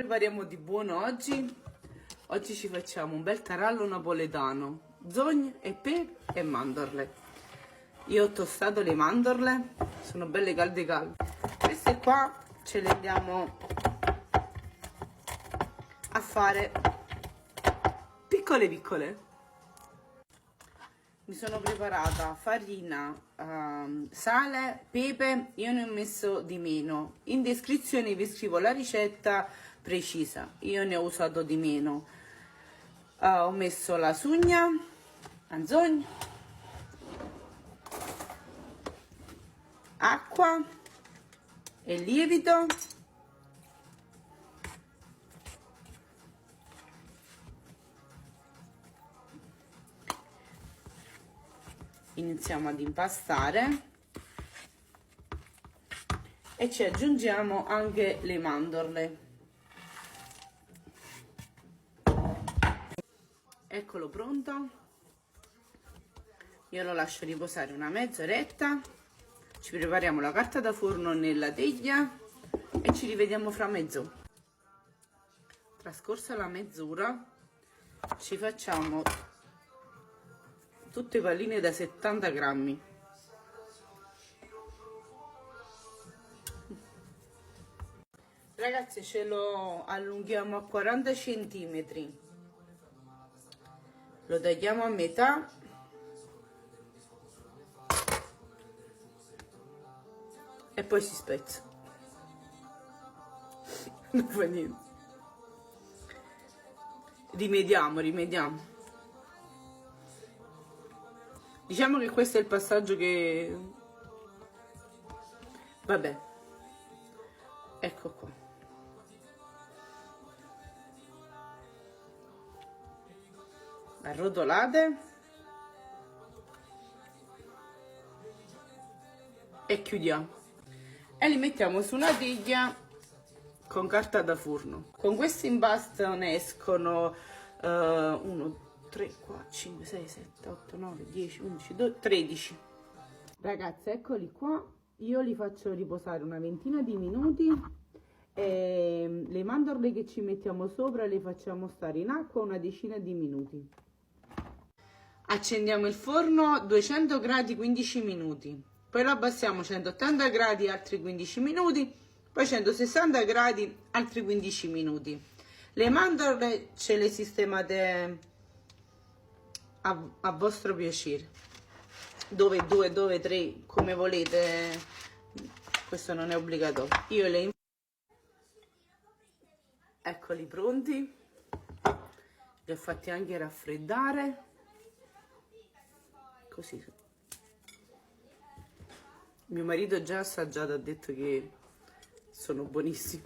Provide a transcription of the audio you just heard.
prepariamo di buono oggi? Oggi ci facciamo un bel tarallo napoletano, zogne e pepe e mandorle. Io ho tostato le mandorle, sono belle calde calde. Queste qua ce le andiamo a fare piccole piccole. Mi sono preparata farina, sale, pepe, io ne ho messo di meno. In descrizione vi scrivo la ricetta precisa, io ne ho usato di meno. Ho messo la sugna, anzogno, acqua e lievito. Iniziamo ad impastare e ci aggiungiamo anche le mandorle. Eccolo pronto, io lo lascio riposare una mezz'oretta, ci prepariamo la carta da forno nella teglia e ci rivediamo fra mezz'ora. Trascorsa la mezz'ora ci facciamo tutte palline da 70 grammi. Ragazzi, ce lo allunghiamo a 40 centimetri, lo tagliamo a metà e poi si spezza. Non fa niente. Rimediamo. Diciamo che questo è il passaggio che... Vabbè. Ecco qua. Arrotolate. E chiudiamo. E li mettiamo su una teglia con carta da forno. Con questo impasto ne escono 1, 3, 4, 5, 6, 7, 8, 9, 10, 11, 12, 13. Ragazzi, eccoli qua. Io li faccio riposare una ventina di minuti e le mandorle che ci mettiamo sopra le facciamo stare in acqua una decina di minuti. Accendiamo il forno 200 gradi 15 minuti, poi lo abbassiamo 180 gradi altri 15 minuti, poi 160 gradi altri 15 minuti. Le mandorle ce le sistemate a vostro piacere, dove 2, dove 3, come volete, questo non è obbligatorio. Io le eccoli pronti, li ho fatti anche raffreddare così. Mio marito già assaggiato, ha detto che sono buonissimi.